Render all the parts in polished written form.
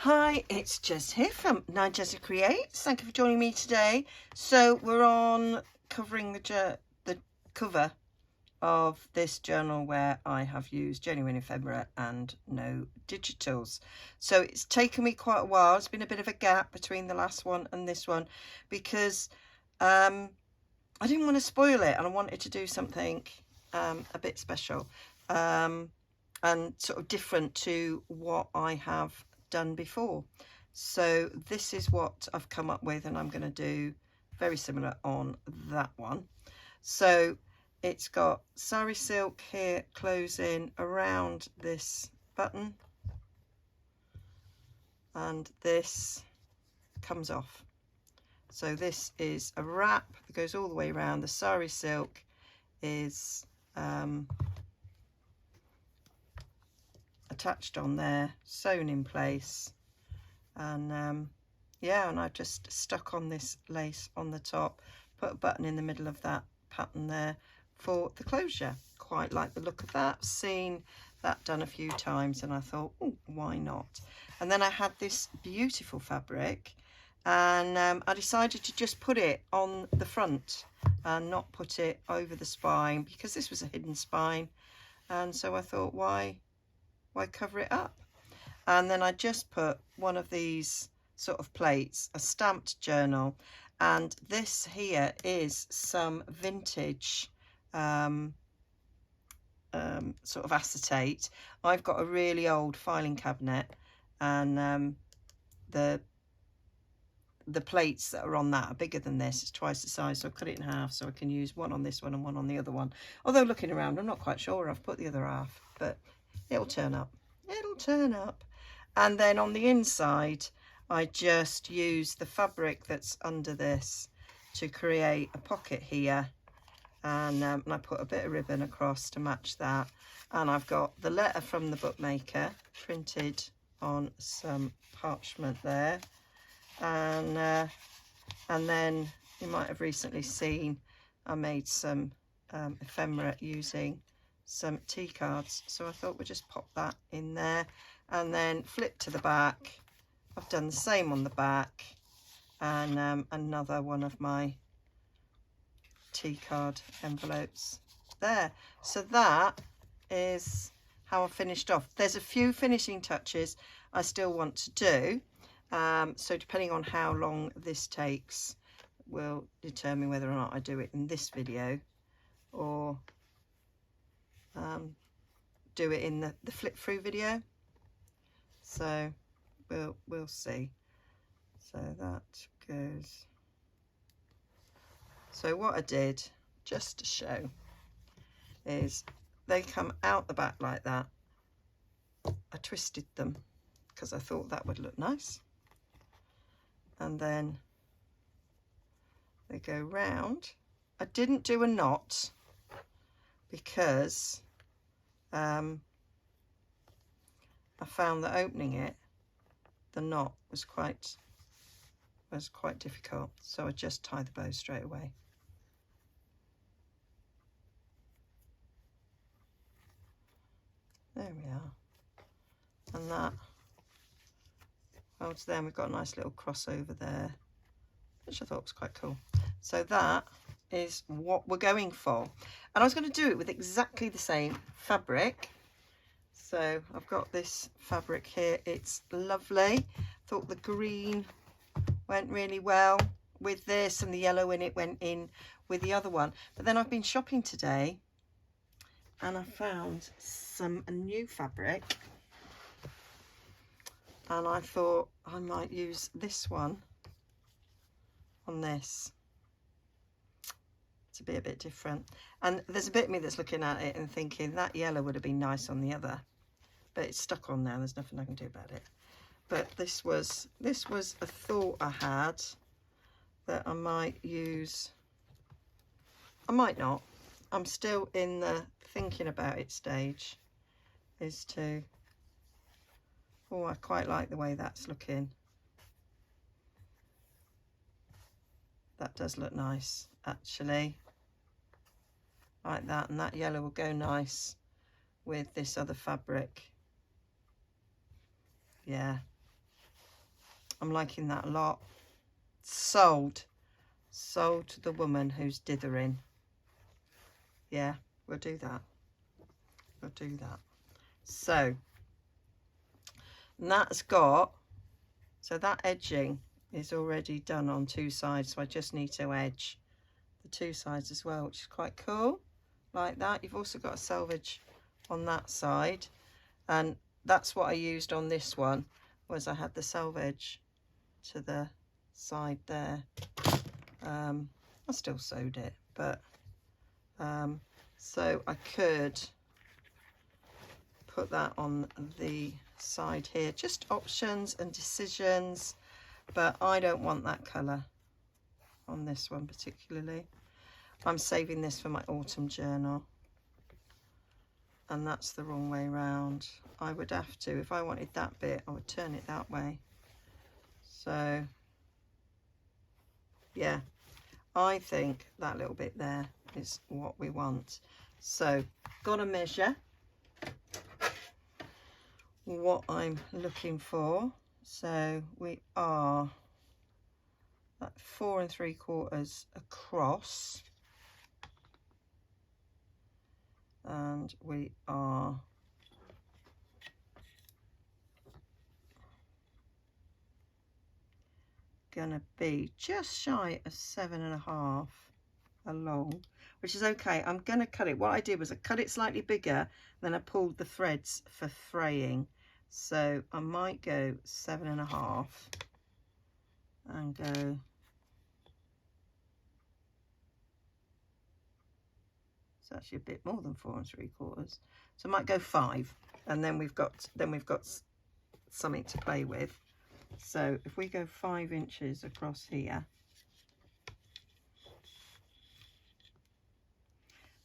Hi, it's Jess here from Nigezza Creates. Thank you for joining me today. So we're on covering the cover of this journal where I have used genuine ephemera and no digitals. So it's taken me quite a while. It's been a bit of a gap between the last one and this one because I didn't want to spoil it and I wanted to do something a bit special and sort of different to what I have done before. So this is what I've come up with, and I'm going to do very similar on that one. So it's got sari silk here closing around this button, and this comes off. So this is a wrap that goes all the way around. The sari silk is attached on there, sewn in place, and yeah, and I've just stuck on this lace on the top, put a button in the middle of that pattern there for the closure. Quite like the look of that. Seen that done a few times and I thought, oh, why not? And then I had this beautiful fabric, and I decided to just put it on the front and not put it over the spine, because this was a hidden spine, and so I thought, why cover it up? And then I just put one of these sort of plates, a stamped journal, and this here is some vintage sort of acetate. I've got a really old filing cabinet, and the plates that are on that are bigger than this. It's twice the size, so I cut it in half so I can use one on this one and one on the other one. Although looking around, I'm not quite sure where I've put the other half, but it'll turn up. It'll turn up. And then on the inside, I just use the fabric that's under this to create a pocket here, and I put a bit of ribbon across to match that. And I've got the letter from the bookmaker printed on some parchment there, and then you might have recently seen I made some ephemera using some tea cards, so I thought we'd just pop that in there. And then flip to the back. I've done the same on the back, and another one of my tea card envelopes there. So that is how I finished off. There's a few finishing touches I still want to do, so depending on how long this takes will determine whether or not I do it in this video or do it in the flip through video. So we'll see. So that goes. So what I did, just to show, is they come out the back like that. I twisted them because I thought that would look nice, and then they go round. I didn't do a knot because I found that opening it, the knot was quite difficult, so I just tie the bow straight away. There we are, and that holds there. We've got a nice little crossover there, which I thought was quite cool. So that is what we're going for, and I was going to do it with exactly the same fabric. So I've got this fabric here, it's lovely. Thought the green went really well with this, and the yellow in it went in with the other one. But then I've been shopping today and I found some new fabric, and I thought I might use this one on this to be a bit different. And there's a bit of me that's looking at it and thinking that yellow would have been nice on the other, but it's stuck on now. There's nothing I can do about it. But this was a thought I had that I might use. I might not. I'm still in the thinking about it stage as to, oh, I quite like the way that's looking. That does look nice, actually. Like that, and that yellow will go nice with this other fabric. Yeah, I'm liking that a lot. Sold to the woman who's dithering. Yeah, we'll do that. We'll do that. So that's got, so that edging is already done on 2 sides, so I just need to edge the 2 sides as well, which is quite cool. Like that. You've also got a selvage on that side, and that's what I used on this one, was I had the selvage to the side there. I still sewed it, but so I could put that on the side here. Just options and decisions, but I don't want that colour on this one particularly. I'm saving this for my autumn journal, and that's the wrong way round. I would have to, if I wanted that bit, I would turn it that way. So yeah, I think that little bit there is what we want. So gotta measure what I'm looking for. So we are at 4 3/4 across, and we are gonna be just shy of 7.5 along, which is okay. I'm gonna cut it. What I did was I cut it slightly bigger, then I pulled the threads for fraying. So I might go 7.5 and go, it's actually a bit more than 4 3/4. So I might go 5, and then we've got something to play with. So if we go 5 inches across here,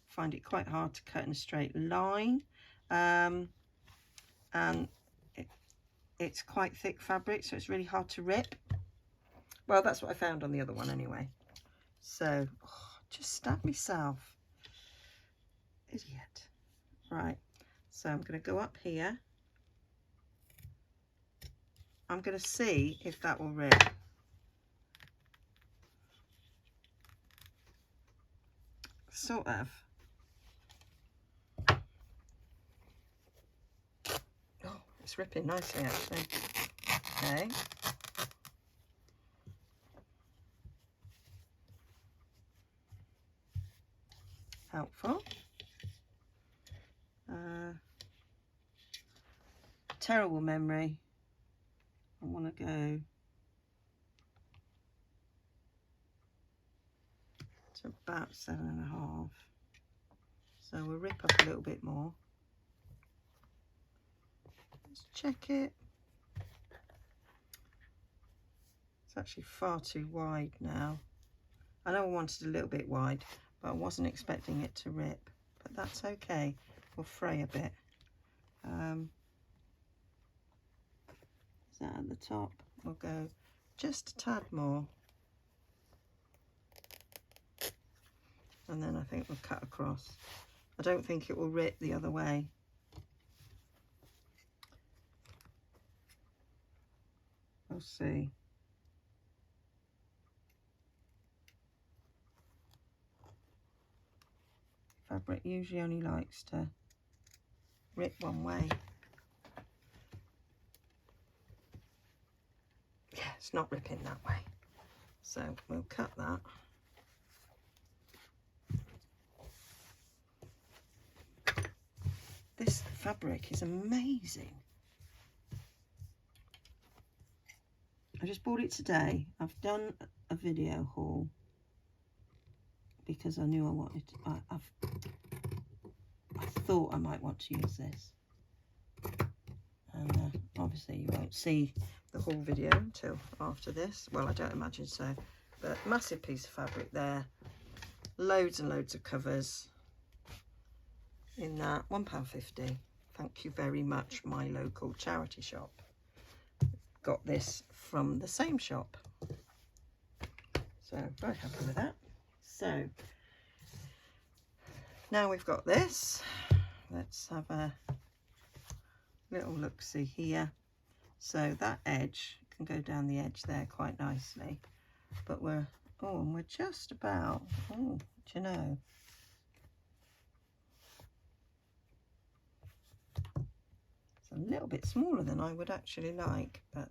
find it quite hard to cut in a straight line, and it's quite thick fabric, so it's really hard to rip. Well, that's what I found on the other one anyway. So just stab myself, idiot. Right, so I'm going to go up here. I'm going to see if that will rip. Sort of. Oh, it's ripping nicely actually. Okay. Helpful. Terrible memory. I want to go to about 7.5. So we'll rip up a little bit more. Let's check it. It's actually far too wide now. I know I wanted a little bit wide, but I wasn't expecting it to rip. But that's okay. We'll fray a bit. Is that at the top? We'll go just a tad more. And then I think we'll cut across. I don't think it will rip the other way. We'll see. Fabric usually only likes to rip one way. Yeah, it's not ripping that way. So we'll cut that. This fabric is amazing. I just bought it today. I've done a video haul because I knew I wanted, I thought I might want to use this. And obviously you won't see the whole video until after this. Well, I don't imagine so. But massive piece of fabric there. Loads and loads of covers in that. £1.50. Thank you very much, my local charity shop. Got this from the same shop. So very happy with that. So now we've got this. Let's have a little look-see here. So that edge can go down the edge there quite nicely. But we're, oh, and we're just about, oh, do you know, it's a little bit smaller than I would actually like, but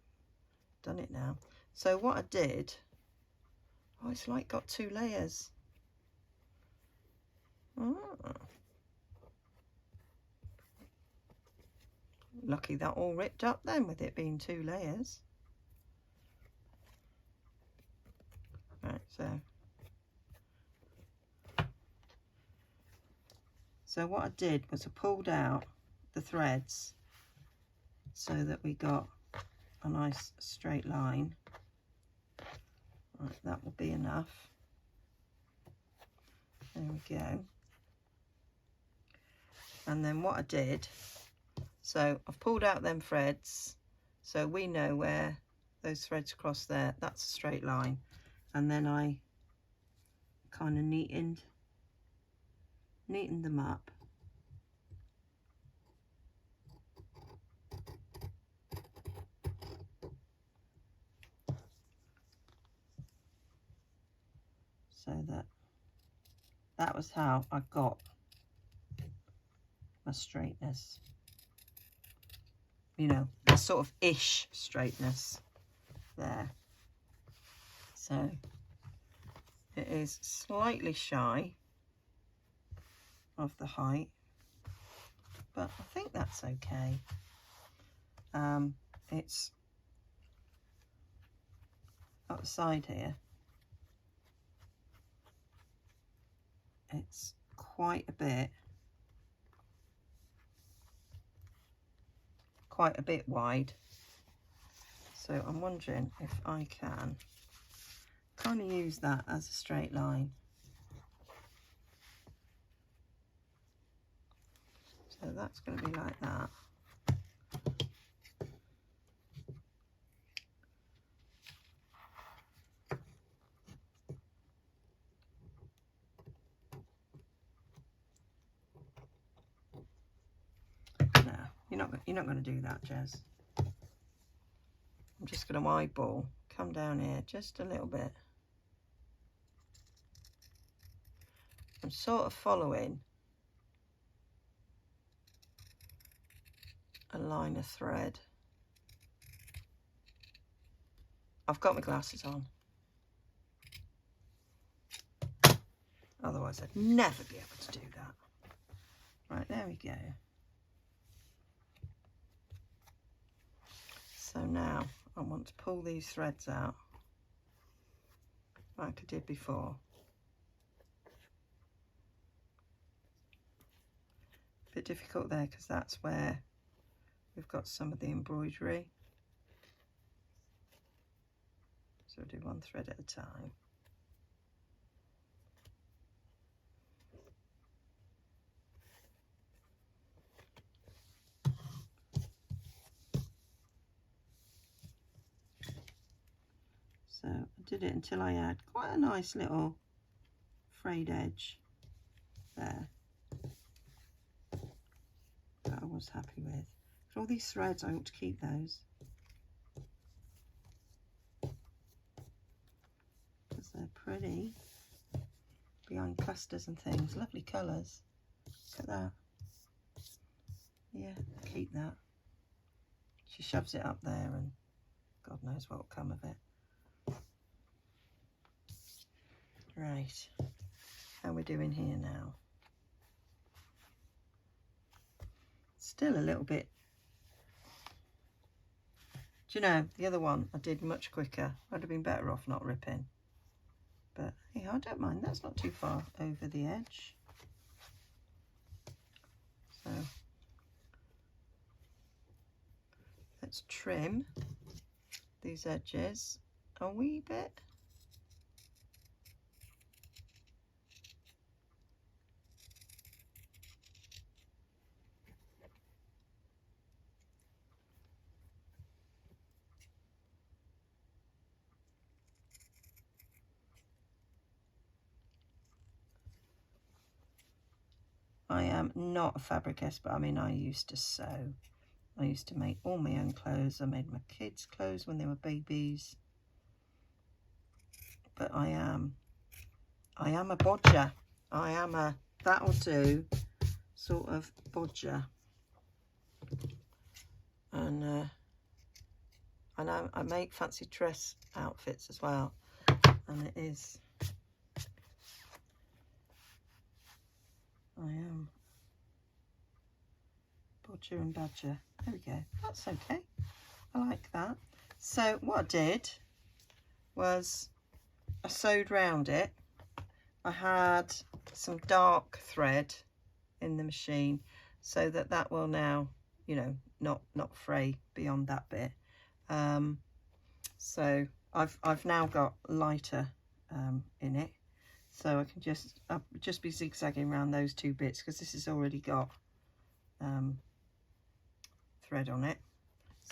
done it now. So what I did, oh, it's like got 2 layers. Oh. Lucky that all ripped up then, with it being 2 layers. Right, so what I did was I pulled out the threads so that we got a nice straight line. Right, that will be enough. There we go. And then what I did, so I've pulled out them threads so we know where those threads cross there, that's a straight line. And then I kind of neatened them up. So that was how I got my straightness. You know, a sort of ish straightness there. So it is slightly shy of the height, but I think that's okay. It's up the side here. It's quite a bit wide. So I'm wondering if I can kind of use that as a straight line. So that's going to be like that. No, you're not going to do that, Jez. I'm just going to eyeball, come down here just a little bit. I'm sort of following a line of thread. I've got my glasses on. Otherwise I'd never be able to do that. Right, there we go. So now I want to pull these threads out like I did before. A bit difficult there because that's where we've got some of the embroidery. So we'll do one thread at a time. So I did it until I had quite a nice little frayed edge there that I was happy with. For all these threads, I ought to keep those because they're pretty behind clusters and things. Lovely colours. Look at that. Yeah, keep that. She shoves it up there and God knows what will come of it. Right, how are we doing here now? Still a little bit. Do you know, the other one I did much quicker. I'd have been better off not ripping. But yeah, I don't mind. That's not too far over the edge. So let's trim these edges a wee bit. I am not a fabric expert. I mean, I used to sew I used to make all my own clothes. I made my kids' clothes when they were babies. But I am a bodger. I am a that'll do sort of bodger. And I make fancy dress outfits as well. And it is, I am bodger and badger. There we go. That's okay. I like that. So what I did was I sewed round it. I had some dark thread in the machine so that will now, you know, not fray beyond that bit. So I've now got lighter in it, so I can I'll just be zigzagging around those two bits because this has already got thread on it.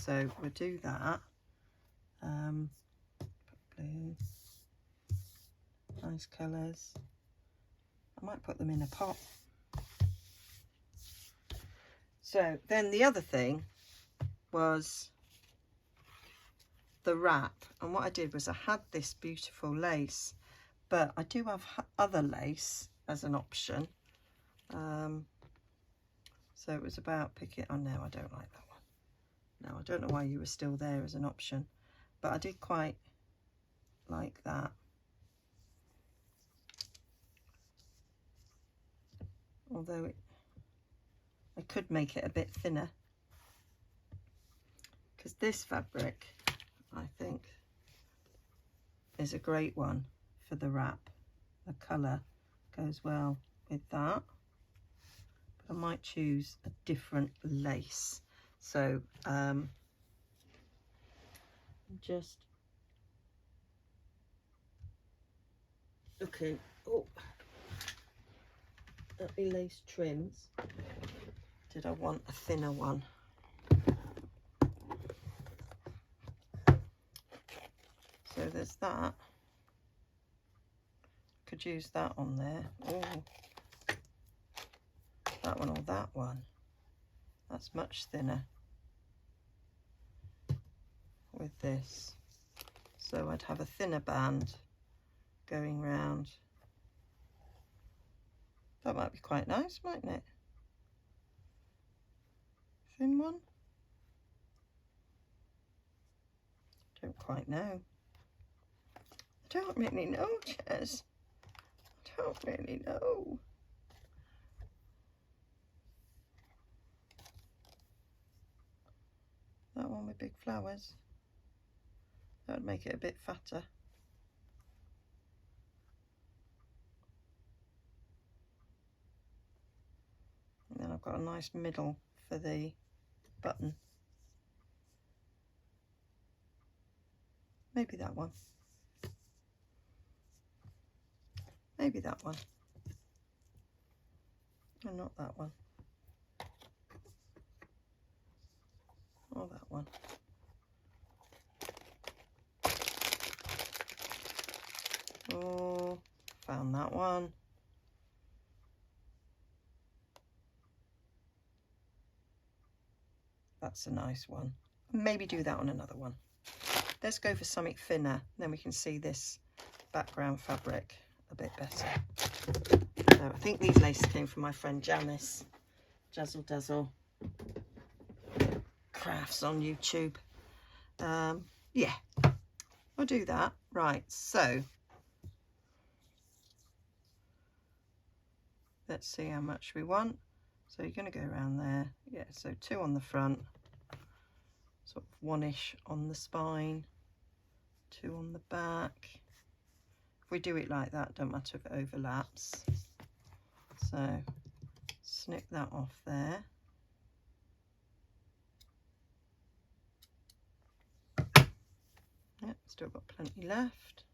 So we'll do that. Blue, nice colours. I might put them in a pot. So then the other thing was the wrap, and what I did was I had this beautiful lace, but I do have other lace as an option. So it was about picking. Oh no, I don't like that one. No, I don't know why you were still there as an option, but I did quite like that. Although I could make it a bit thinner, because this fabric, I think, is a great one for the wrap. The colour goes well with that. But I might choose a different lace. So I'm just looking at the lace trims. Did I want a thinner one? So there's that. Could use that on there. Oh, that one or that one. That's much thinner with this. So I'd have a thinner band going round. That might be quite nice, mightn't it? Thin one? Don't quite know. I don't really know, Jez. I don't really know. That one with big flowers. That would make it a bit fatter. And then I've got a nice middle for the button. Maybe that one. Maybe that one. And not that one. Or that one. Oh, found that one. That's a nice one. Maybe do that on another one. Let's go for something thinner, then we can see this background fabric a bit better. So I think these laces came from my friend Janice. Jazzle Dazzle Crafts on YouTube. Yeah, I'll do that. Right, so let's see how much we want. So you're going to go around there. Yeah, so 2 on the front, sort of 1-ish on the spine, 2 on the back. If we do it like that, don't matter if it overlaps. So snip that off there. Yep, still got plenty left.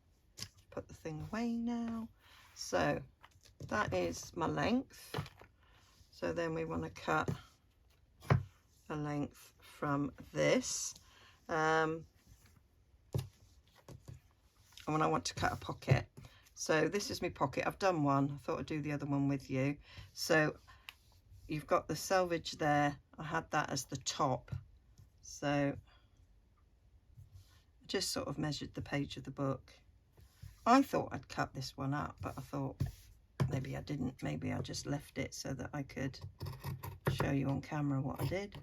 Put the thing away now. So that is my length. So then we want to cut a length from this. And when I want to cut a pocket. So this is my pocket. I've done one. I thought I'd do the other one with you. So you've got the selvage there. I had that as the top, so I just sort of measured the page of the book. I thought I'd cut this one up, but I thought maybe I didn't. Maybe I just left it so that I could show you on camera what I did.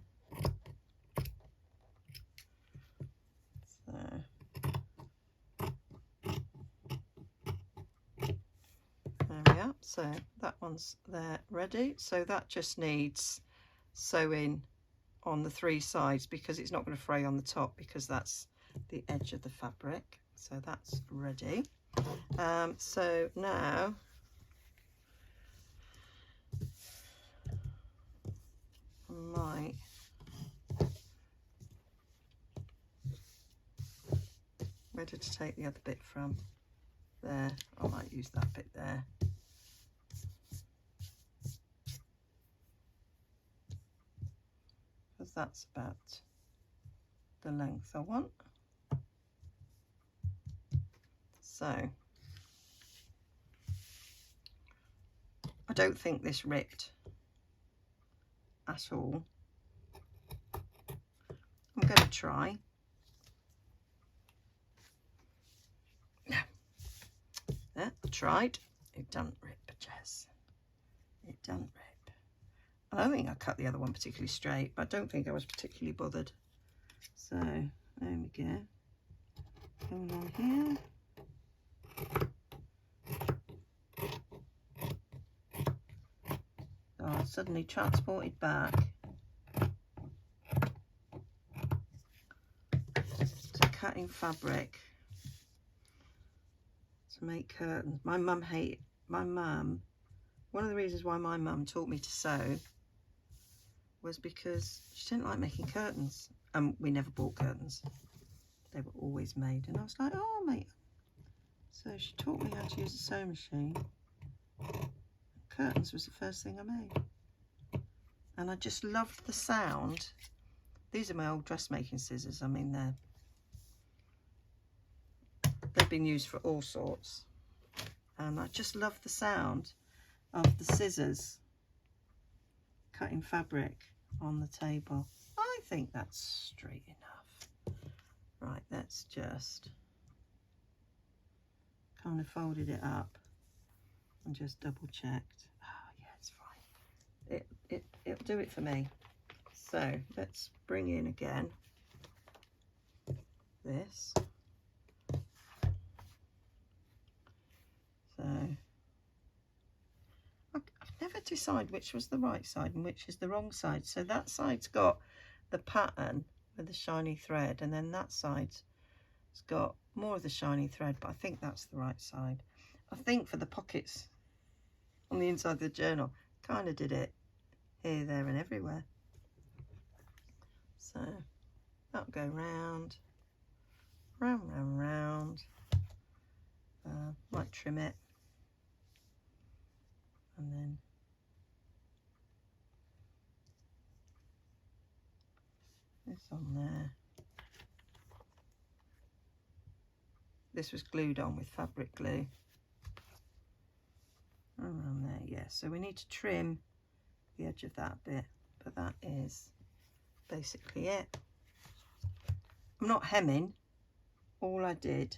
So there we are. So that one's there ready. So that just needs sewing on the 3 sides because it's not going to fray on the top because that's the edge of the fabric. So that's ready. So now I might where did I take the other bit from? There, I might use that bit there. Because that's about the length I want. So I don't think this ripped at all. I'm going to try. There, I tried. It doesn't rip, Jess. It doesn't rip. I don't think I cut the other one particularly straight, but I don't think I was particularly bothered. So there we go. Going on here. Oh, suddenly transported back to cutting fabric to make curtains. My mum one of the reasons why my mum taught me to sew was because she didn't like making curtains, and we never bought curtains. They were always made, and I was like, oh mate. So she taught me how to use a sewing machine. Curtains was the first thing I made, and I just loved the sound. These are my old dressmaking scissors. I mean, they've been used for all sorts, and I just love the sound of the scissors cutting fabric on the table. I think that's straight enough. Right, let's just kind of folded it up and just double checked. Oh yeah, it's fine. It'll do it for me. So let's bring in again this. So I've never decided which was the right side and which is the wrong side. So that side's got the pattern with the shiny thread, and then that side's got more of the shiny thread, but I think that's the right side. I think for the pockets on the inside of the journal, kind of did it here, there and everywhere. So that'll go round, round, round, round. Might trim it, and then this on there. This was glued on with fabric glue around there. Yeah, so we need to trim the edge of that bit, but that is basically it. I'm not hemming. All I did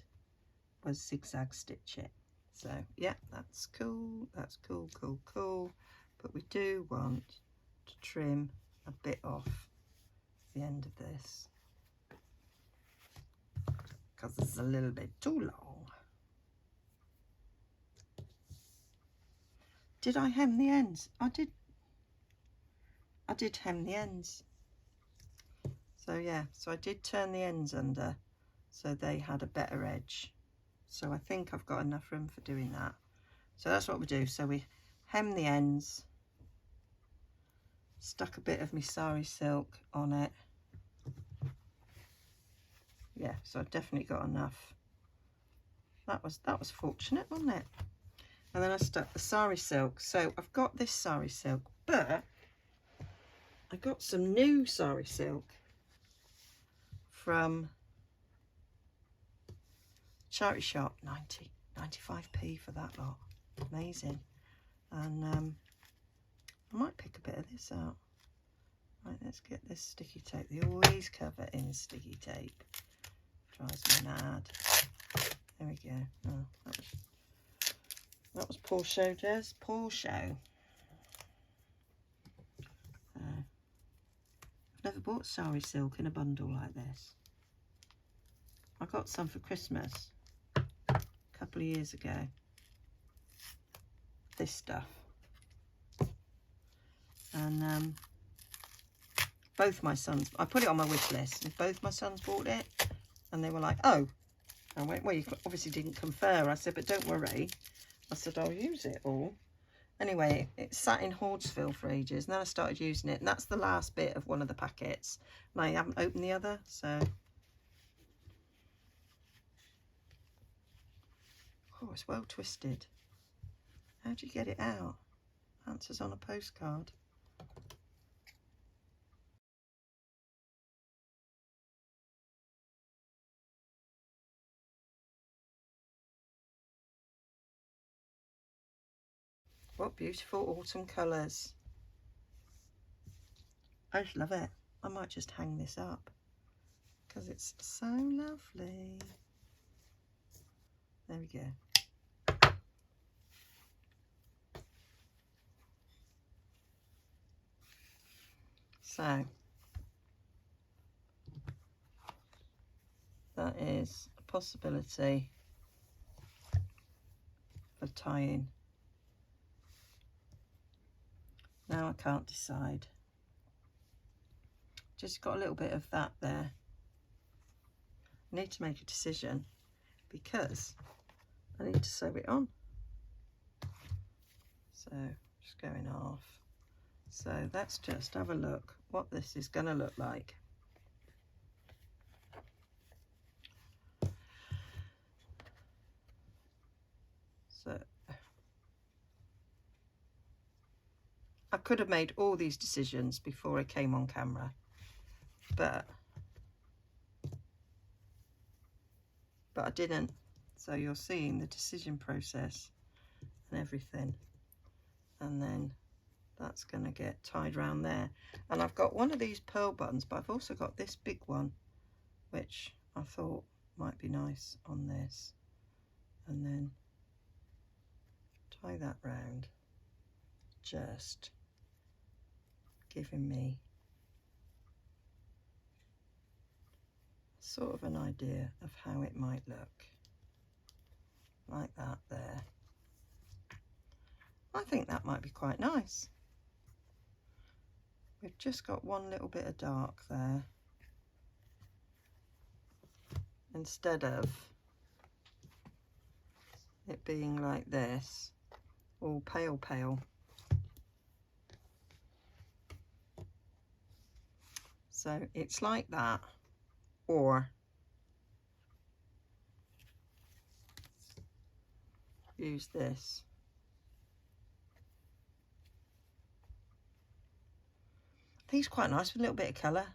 was zigzag stitch it. So yeah, that's cool. That's cool, cool, cool. But we do want to trim a bit off the end of this because it's a little bit too long. Did I hem the ends? I did hem the ends. So yeah, so I did turn the ends under so they had a better edge. So I think I've got enough room for doing that. So that's what we do. So we hem the ends, stuck a bit of my sari silk on it. Yeah, so I've definitely got enough. That was fortunate, wasn't it? And then I stuck the sari silk. So I've got this sari silk, but I got some new sari silk from charity shop. 95p for that lot. Amazing. And I might pick a bit of this out. Right, let's get this sticky tape. They always cover in sticky tape. Drives me mad. There we go. Oh, that was poor show, Jez. Poor show. I've never bought sari silk in a bundle like this. I got some for Christmas a couple of years ago. This stuff. And both my sons, I put it on my wish list, and both my sons bought it, and they were like, oh. I went, well, you obviously didn't confer. I said, but don't worry. I said, I'll use it all. Anyway, it sat in Hoardsville for ages, and then I started using it, and that's the last bit of one of the packets. And I haven't opened the other, so. Oh, it's well twisted. How do you get it out? Answers on a postcard. What beautiful autumn colours. I just love it. I might just hang this up because it's so lovely. There we go. So that is a possibility of tying. Now I can't decide. Just got a little bit of that there. I need to make a decision because I need to sew it on. So just going off. So let's just have a look what this is going to look like. So I could have made all these decisions before I came on camera, but I didn't. So you're seeing the decision process and everything, and then that's going to get tied around there. And I've got one of these pearl buttons, but I've also got this big one, which I thought might be nice on this, and then tie that round, just giving me sort of an idea of how it might look, like that there. I think that might be quite nice. We've just got one little bit of dark there, instead of it being like this, all pale pale. So it's like that, or use this. I think it's quite nice with a little bit of colour.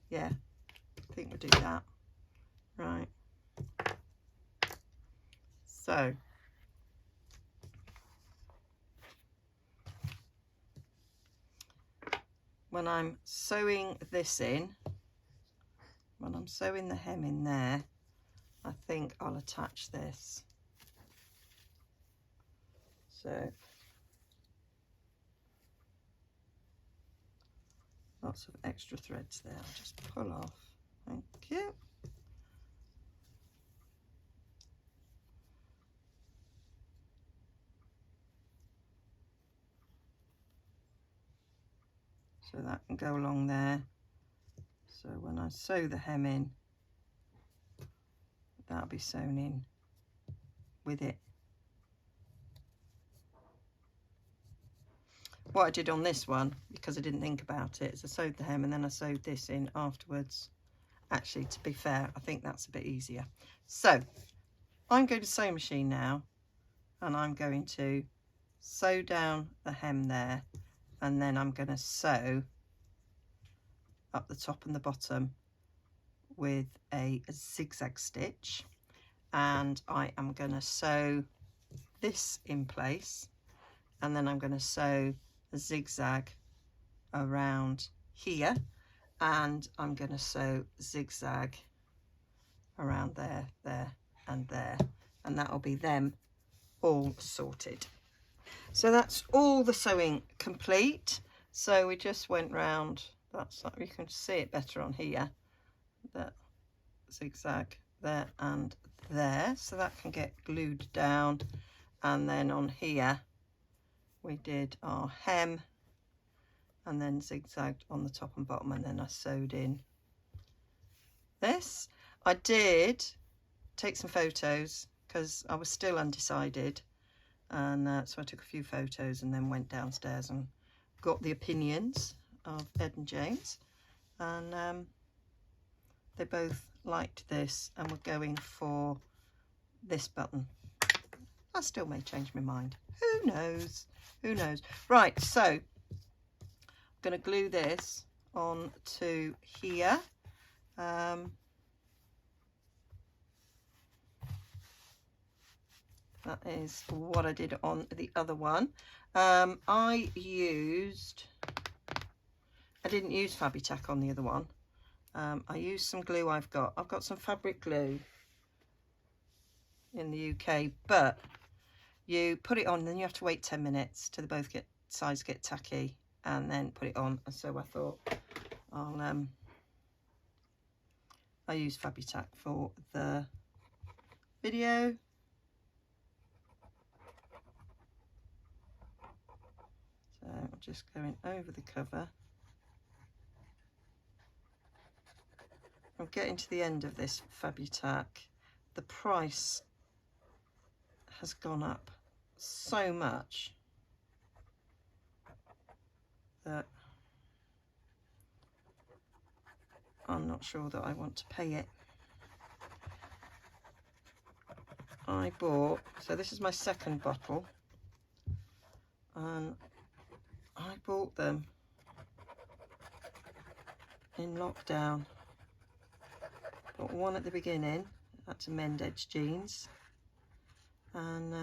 Yeah, I think we'll do that. Right. So when I'm sewing this in, when I'm sewing the hem in there, I think I'll attach this. So lots of extra threads there. I'll just pull off. Thank you. So that can go along there. So when I sew the hem in, that'll be sewn in with it. What I did on this one, because I didn't think about it, is I sewed the hem and then I sewed this in afterwards. Actually, to be fair, I think that's a bit easier. So I'm going to sew machine now, and I'm going to sew down the hem there, and then I'm going to sew up the top and the bottom with a zigzag stitch, and I am going to sew this in place, and then I'm going to sew a zigzag around here, and I'm going to sew zigzag around there, there and there, and that'll be them all sorted. So that's all the sewing complete. So we just went round, that's like, you can see it better on here, that zigzag there and there, so that can get glued down. And then on here we did our hem and then zigzagged on the top and bottom, and then I sewed in this. I did take some photos because I was still undecided, and so I took a few photos and then went downstairs and got the opinions of Ed and James, and they both liked this and were going for this button. I still may change my mind, who knows, who knows. Right, so I'm going to glue this on to here. That is what I did on the other one. I didn't use Fabri-Tac on the other one. I used some glue I've got some fabric glue in the UK, but you put it on and then you have to wait 10 minutes till both sides get tacky and then put it on. And so I thought I use Fabri-Tac for the video. So I'm just going over the cover. I'm getting to the end of this Fabri-Tac. The price has gone up so much that I'm not sure that I want to pay it. I bought, so this is my second bottle, and I bought them in lockdown. Got one at the beginning, had to mend Ed's jeans, and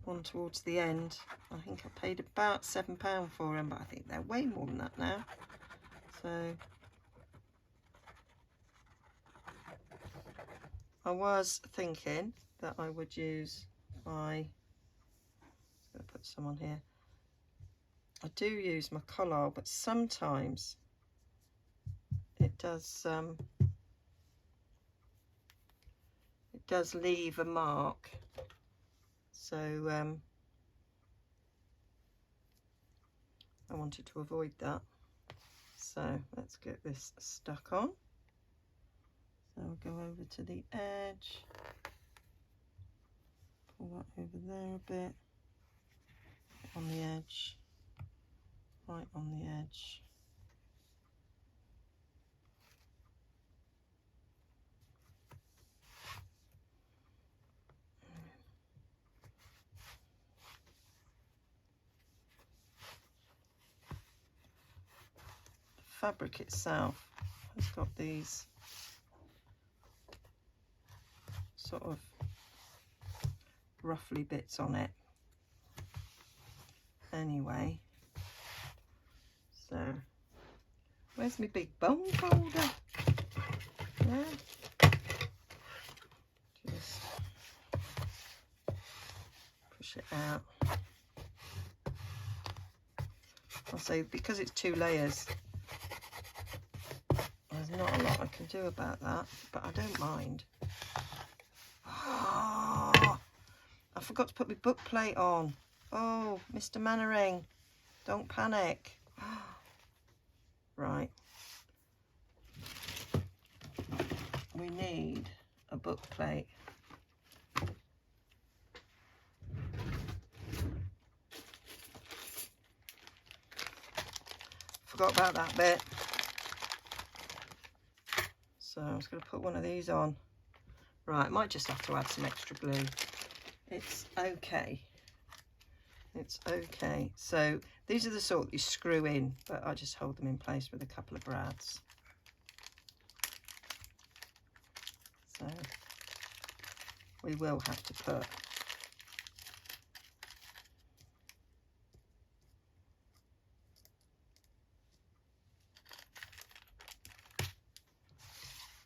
one towards the end. I think I paid about £7 for them, but I think they're way more than that now. So I was thinking that I would use my, I'm going to put some on here. I do use my collard, but sometimes it does leave a mark, so I wanted to avoid that. So let's get this stuck on. So I'll go over to the edge, pull that over there a bit, on the edge, right on the edge. Fabric itself has got these sort of ruffly bits on it anyway. So where's my big bone folder? Yeah, just push it out. I'll say because it's 2 layers, there's not a lot I can do about that, but I don't mind. Oh, I forgot to put my book plate on. Oh, Mr. Mannering, don't panic. Right. We need a book plate. Forgot about that bit. So I'm just going to put one of these on. Right, might just have to add some extra glue. It's okay. It's okay. So these are the sort that you screw in, but I just hold them in place with a couple of brads. So we will have to put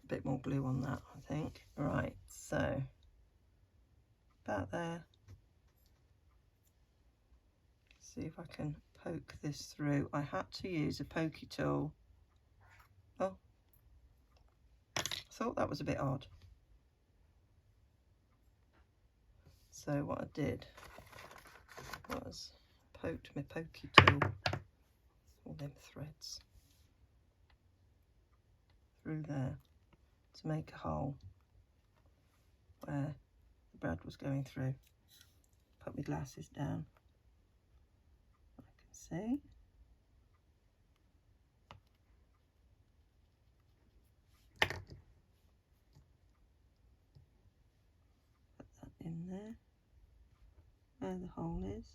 a bit more glue on that, I think. Right, so about there. See if I can poke this through. I had to use a pokey tool. Oh, I thought that was a bit odd. So what I did was poked my pokey tool, all them threads, through there to make a hole where the brad was going through. Put my glasses down. I can see. Put that in there, where the hole is.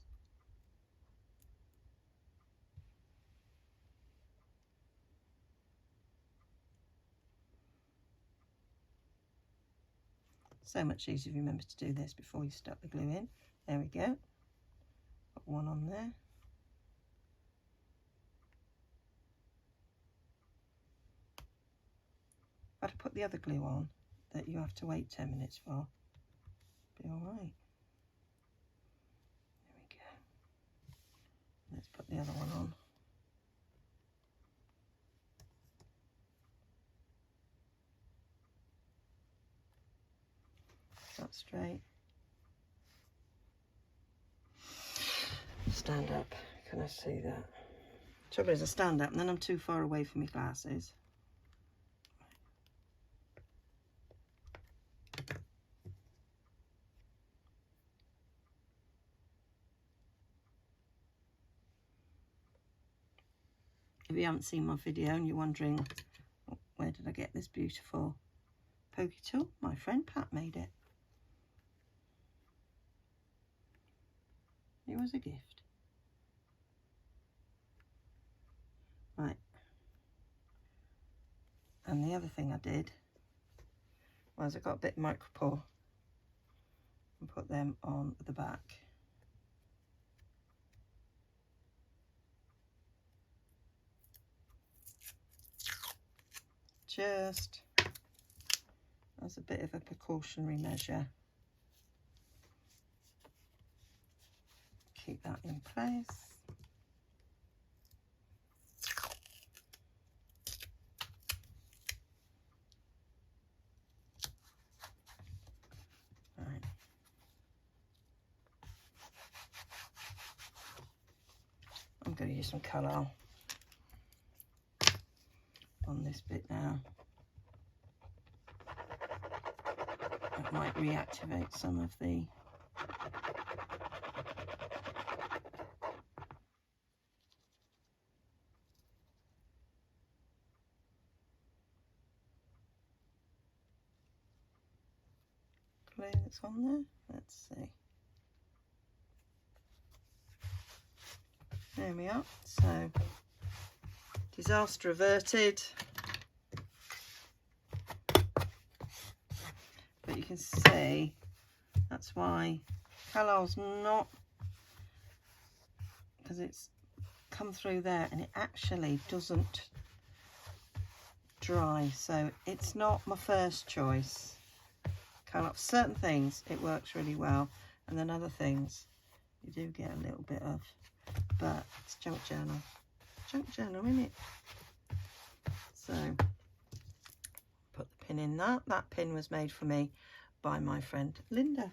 So much easier if you remember to do this before you stuck the glue in. There we go. Put one on there. If I'd put the other glue on that you have to wait 10 minutes for, be all right. There we go. Let's put the other one on. That straight. Stand up. Can I see that? Trouble is I stand up and then I'm too far away from my glasses. If you haven't seen my video and you're wondering where did I get this beautiful pokey tool, my friend Pat made it. It was a gift. Right. And the other thing I did was I got a bit of micropore and put them on the back. Just as a bit of a precautionary measure. Keep that in place. Right. I'm going to use some colour on this bit now. That might reactivate some of the glue that's on there. Let's see. There we are. So, disaster averted. But you can see that's why Carlisle's not, because it's come through there and it actually doesn't dry, so it's not my first choice. Carlisle, certain things it works really well, and then other things you do get a little bit of, but it's junk journal, isn't it? So put the pin in that. That pin was made for me by my friend Linda,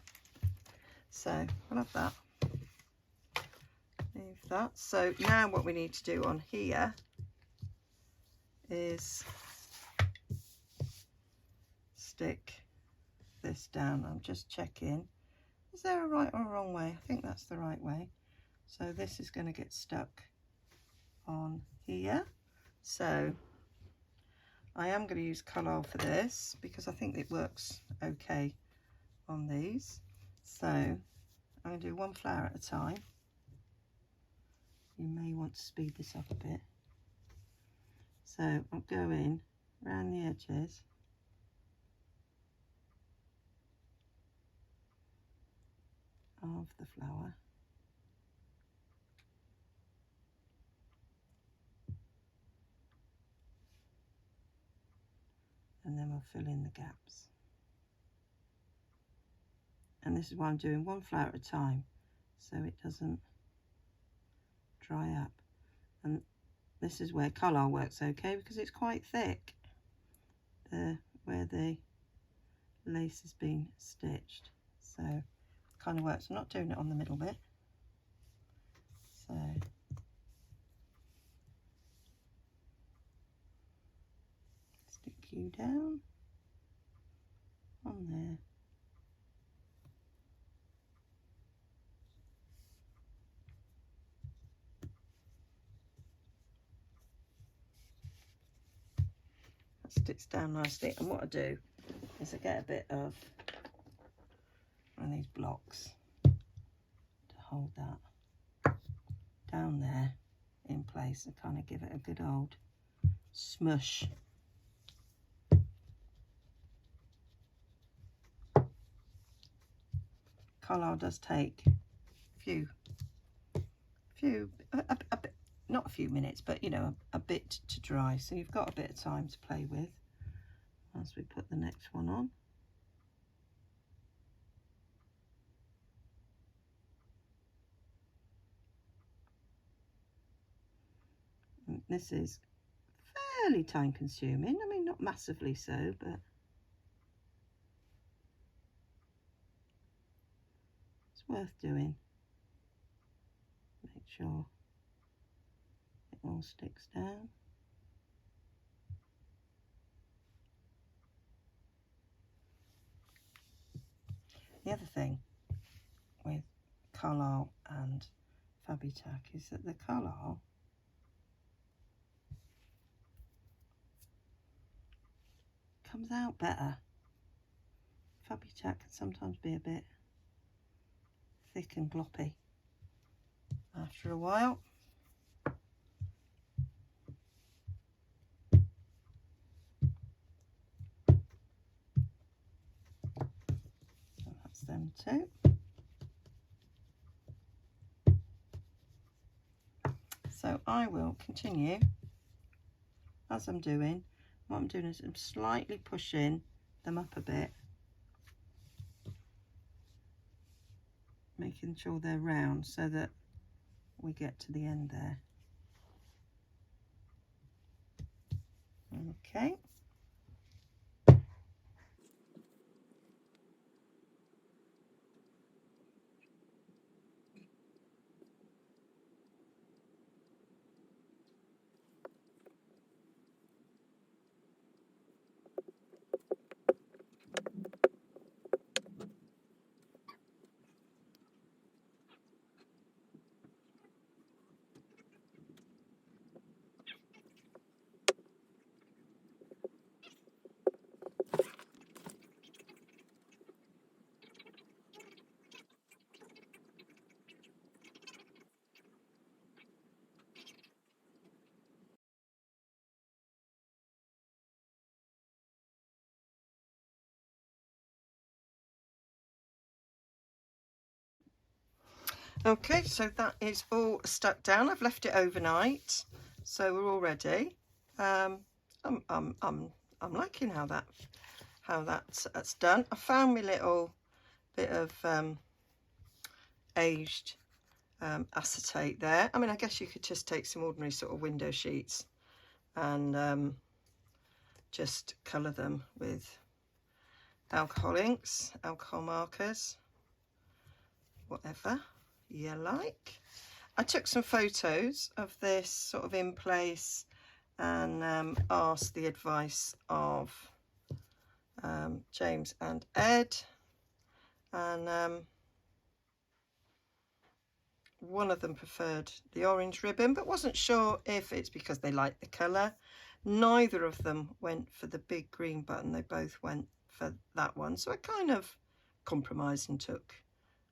so I love that. Leave that. So now what we need to do on here is stick this down. I'm just checking, is there a right or a wrong way? I think that's the right way. So this is going to get stuck on here. So I am going to use colour for this because I think it works okay on these. So I'm going to do one flower at a time. You may want to speed this up a bit. So I'm going around the edges. Of the flower. and then we'll fill in the gaps. And this is why I'm doing one flower at a time, so it doesn't dry up. And this is where Carlisle works okay, because it's quite thick where the lace has been stitched, so it kind of works. I'm not doing it on the middle bit, so stick you down on there. That sticks down nicely, and what I do is I get a bit of one of these blocks to hold that down there in place and kind of give it a good old smush. Carlisle does take a bit, not a few minutes, but you know, a bit to dry, so you've got a bit of time to play with as we put the next one on. And this is fairly time consuming, I mean not massively so, but it's worth doing. Make sure it all sticks down. The other thing with Carlisle and Fabitac is that the Carlisle comes out better. Fabitac can sometimes be a bit thick and gloppy after a while. So that's them too. So I will continue as I'm doing. What I'm doing is I'm slightly pushing them up a bit, making sure they're round so that we get to the end there. Okay. Okay, so that is all stuck down. I've left it overnight, so we're all ready. I'm liking how that's done. I found my little bit of aged acetate there. I mean, I guess you could just take some ordinary sort of window sheets and just colour them with alcohol inks, alcohol markers, whatever you like. I took some photos of this sort of in place and asked the advice of James and Ed, and one of them preferred the orange ribbon but wasn't sure if it's because they liked the colour. Neither of them went for the big green button, they both went for that one, so I kind of compromised and took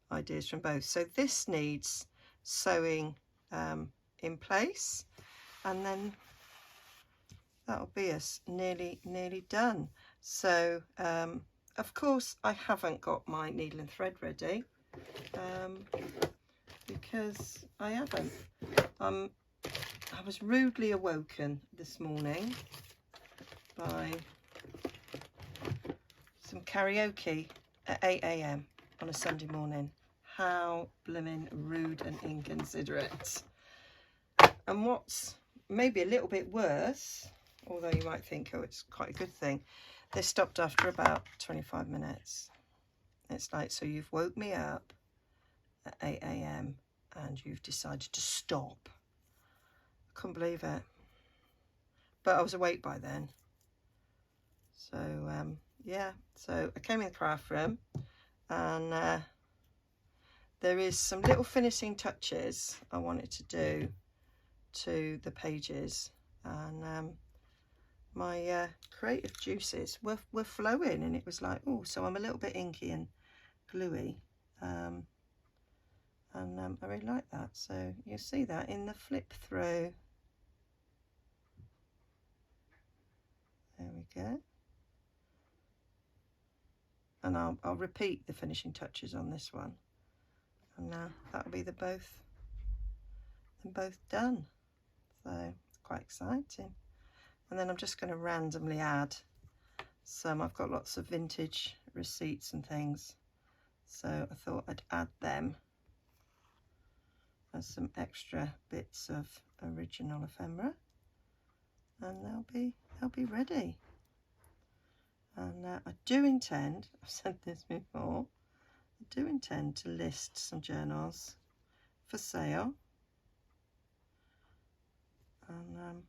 ideas from both. So this needs sewing in place, and then that'll be us nearly done. So of course I haven't got my needle and thread ready because I haven't. I was rudely awoken this morning by some karaoke at 8 AM on a Sunday morning. How blimmin' rude and inconsiderate. And what's maybe a little bit worse, although you might think, oh, it's quite a good thing, they stopped after about 25 minutes. It's like, so you've woke me up at 8 AM and you've decided to stop. I couldn't believe it. But I was awake by then. So, yeah. So I came in the craft room, and there is some little finishing touches I wanted to do to the pages. And my creative juices were flowing, and it was like, oh, so I'm a little bit inky and gluey. And I really like that. So you'll see that in the flip through. There we go. And I'll repeat the finishing touches on this one. And now that'll be them both done. So it's quite exciting. And then I'm just going to randomly add some. I've got lots of vintage receipts and things, so I thought I'd add them as some extra bits of original ephemera, and they'll be ready. And I do intend, I've said this before, I do intend to list some journals for sale. And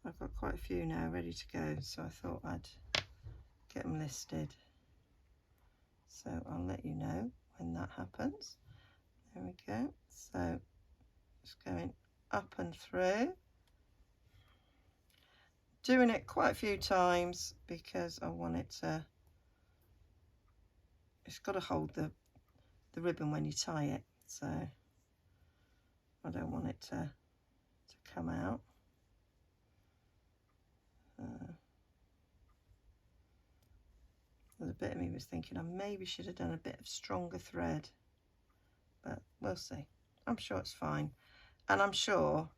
I've got quite a few now ready to go, so I thought I'd get them listed. So I'll let you know when that happens. There we go. So just going up and through. Doing it quite a few times because I want it to, it's got to hold the ribbon when you tie it, so I don't want it to come out. There's a bit of me was thinking I maybe should have done a bit of stronger thread, but we'll see. I'm sure it's fine, and I'm sure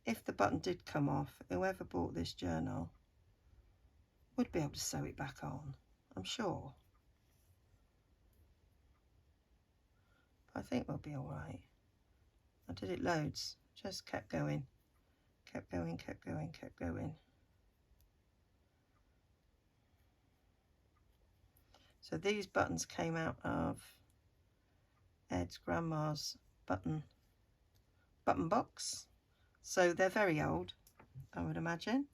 if the button did come off, whoever bought this journal would be able to sew it back on, I'm sure. But I think we'll be all right. I did it loads, just kept going, kept going, kept going, kept going. So these buttons came out of Ed's grandma's button box. So they're very old, I would imagine.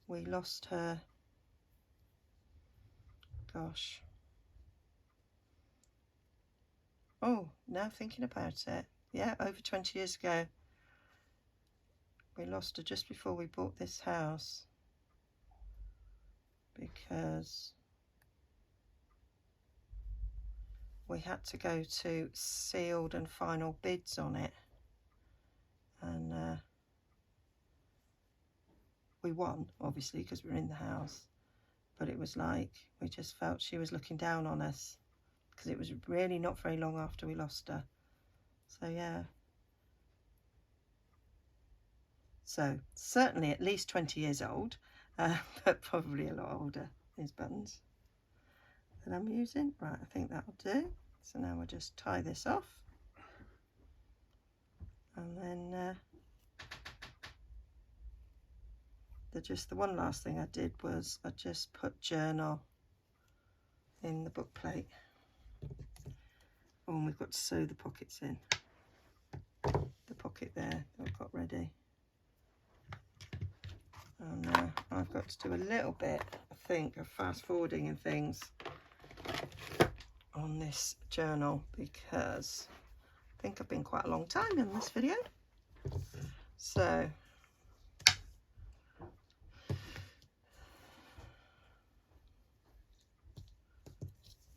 We lost her, gosh. Oh, now thinking about it. Yeah, over 20 years ago. We lost her just before we bought this house, because we had to go to sealed and final bids on it, and we won, obviously, because we were in the house, but it was like we just felt she was looking down on us, because it was really not very long after we lost her. So yeah, so certainly at least 20 years old, but probably a lot older, these buttons that I'm using. Right, I think that'll do. So now we'll just tie this off, and then the one last thing I did was I just put journal in the book plate. Oh, and we've got to sew the pockets in. The pocket there that I've got ready. And I've got to do a little bit, I think, of fast forwarding and things on this journal, because I think I've been quite a long time in this video. So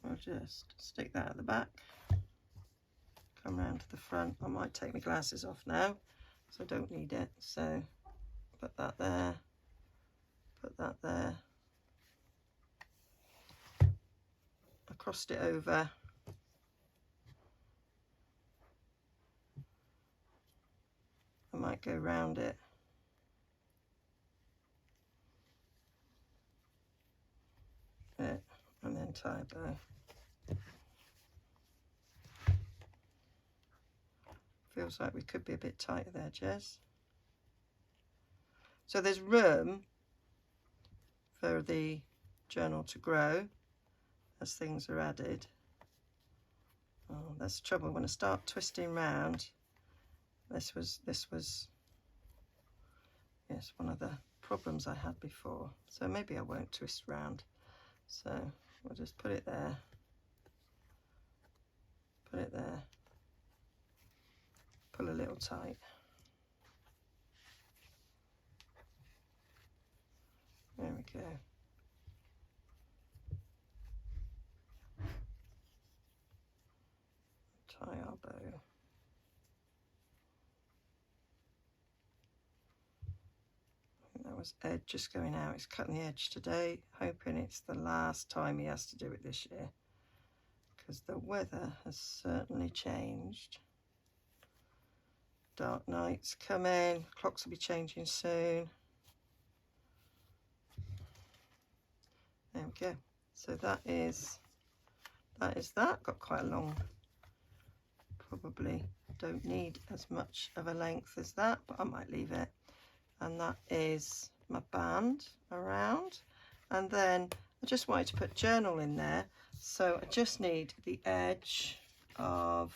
I'll just stick that at the back, come round to the front. I might take my glasses off now, so I don't need it. So put that there, put that there. I crossed it over. I might go round it it and then tie a bow. Feels like we could be a bit tighter there, Jez. So there's room for the journal to grow as things are added. Oh, that's the trouble when I start twisting round. This was yes, one of the problems I had before. So maybe I won't twist round. So we'll just put it there. Put it there. Pull a little tight. There we go. Tie our bow. That was Ed just going out. He's cutting the edge today, hoping it's the last time he has to do it this year, because the weather has certainly changed. Dark nights coming, clocks will be changing soon. There we go. So that is that. Got quite a long, probably don't need as much of a length as that, but I might leave it. And that is my band around. And then I just wanted to put journal in there, so I just need the edge of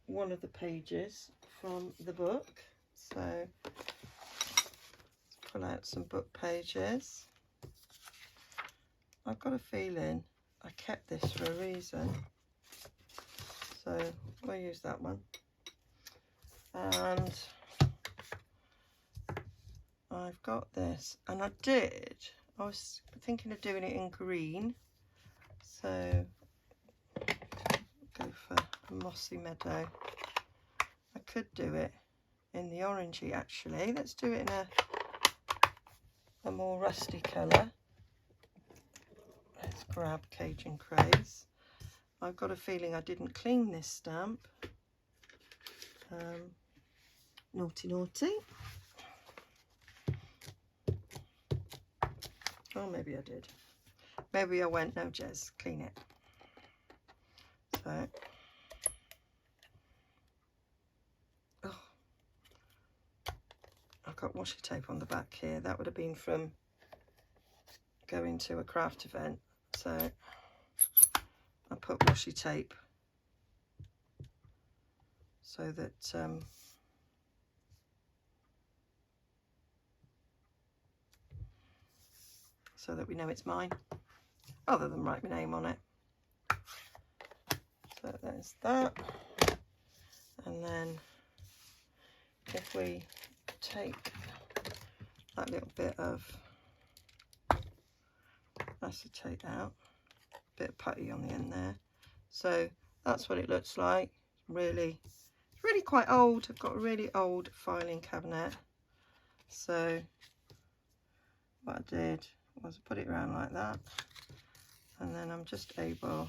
one of the pages from the book. So let's pull out some book pages. I've got a feeling I kept this for a reason, so we'll use that one. And I've got this, and I was thinking of doing it in green, so go for a mossy meadow. I could do it in the orangey actually. Let's do it in a more rusty colour. Let's grab Cajun Craze. I've got a feeling I didn't clean this stamp. Naughty naughty. Oh, maybe I did. Maybe I went, no, Jez, clean it. So, oh, I've got washi tape on the back here. That would have been from going to a craft event. So I put washi tape so that we know it's mine, other than write my name on it. So there's that. And then if we take that little bit of acetate out, a bit of putty on the end there. So that's what it looks like. It's really quite old. I've got a really old filing cabinet. So what I did was put it around like that, and then I'm just able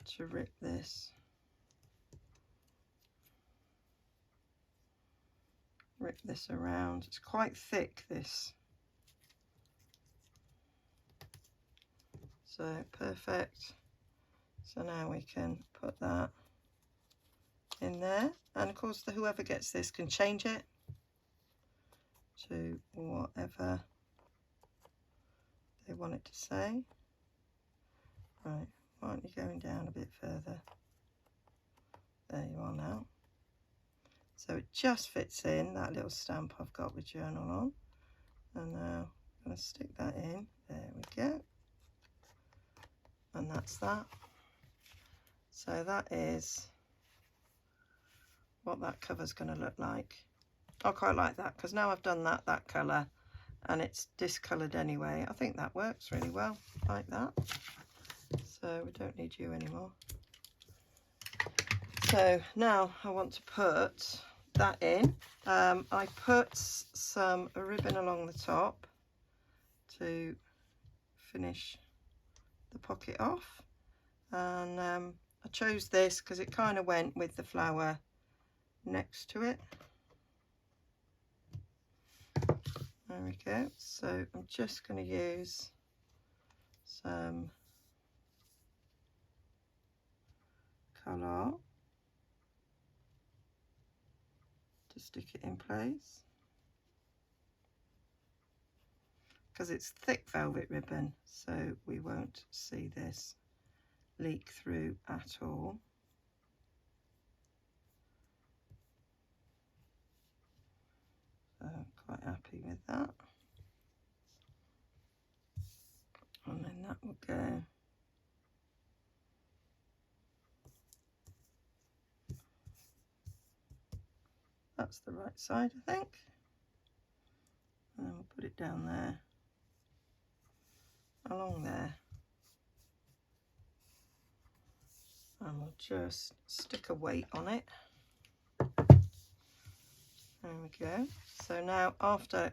to rip this around. It's quite thick, this, so perfect. So now we can put that in there, and of course whoever gets this can change it to whatever they want it to say. Right, why aren't you going down a bit further? There you are now. So it just fits in that little stamp I've got with journal on. And now I'm going to stick that in. There we go. And that's that. So that is what that cover's going to look like. I quite like that, because now I've done that colour and it's discoloured anyway. I think that works really well like that. So we don't need you anymore. So now I want to put that in. I put some ribbon along the top to finish the pocket off, and I chose this because it kind of went with the flower next to it. There we go. So I'm just going to use some colour to stick it in place, because it's thick velvet ribbon, so we won't see this leak through at all. So I'm quite happy with that. And then that will go that's the right side, I think. And then we'll put it down there, along there. And we'll just stick a weight on it. There we go. So now, after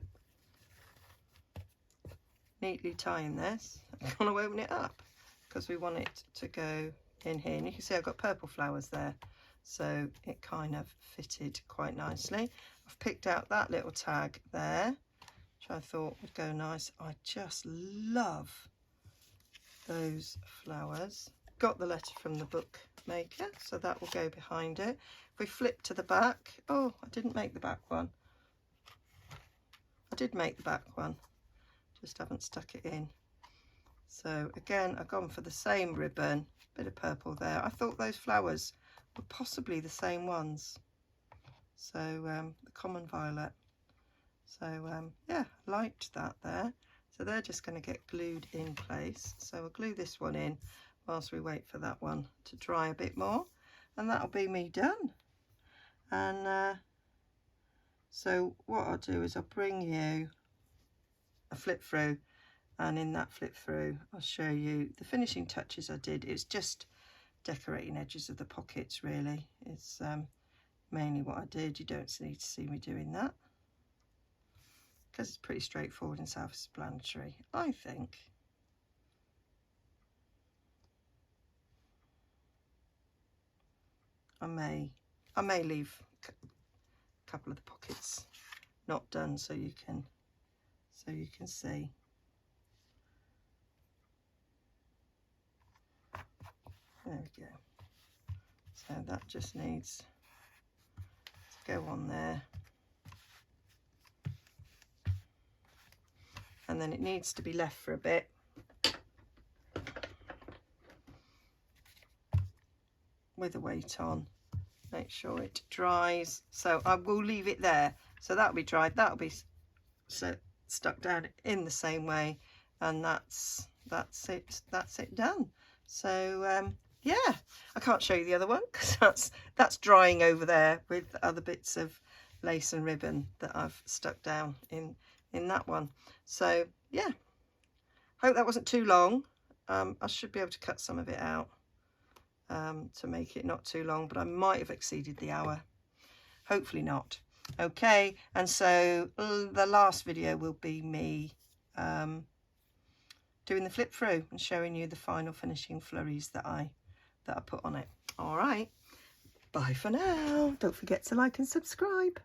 neatly tying this, I'm going to open it up because we want it to go in here. And you can see I've got purple flowers there, so it kind of fitted quite nicely. I've picked out that little tag there, which I thought would go nice. I just love those flowers. Got the letter from the bookmaker, so that will go behind it. If we flip to the back, oh, I didn't make the back one. I did make the back one, just haven't stuck it in. So again, I've gone for the same ribbon, bit of purple there. I thought those flowers were possibly the same ones. So the common violet. So yeah, liked that there. So they're just going to get glued in place. So we'll glue this one in whilst we wait for that one to dry a bit more, and that'll be me done. And so what I'll do is I'll bring you a flip through, and in that flip through I'll show you the finishing touches I did. It's just decorating edges of the pockets, really. It's mainly what I did. You don't need to see me doing that because it's pretty straightforward and self-explanatory, I think. I may leave a couple of the pockets not done so you can see. There we go. So that just needs to go on there, and then it needs to be left for a bit. With a weight on, make sure it dries. So I will leave it there, so that'll be dried, that'll be stuck down in the same way, and that's it done. So yeah, I can't show you the other one because that's drying over there with other bits of lace and ribbon that I've stuck down in that one. So yeah, hope that wasn't too long. I should be able to cut some of it out to make it not too long, but I might have exceeded the hour. Hopefully not. Okay, and so the last video will be me doing the flip through and showing you the final finishing flurries that I put on it. All right, bye for now. Don't forget to like and subscribe.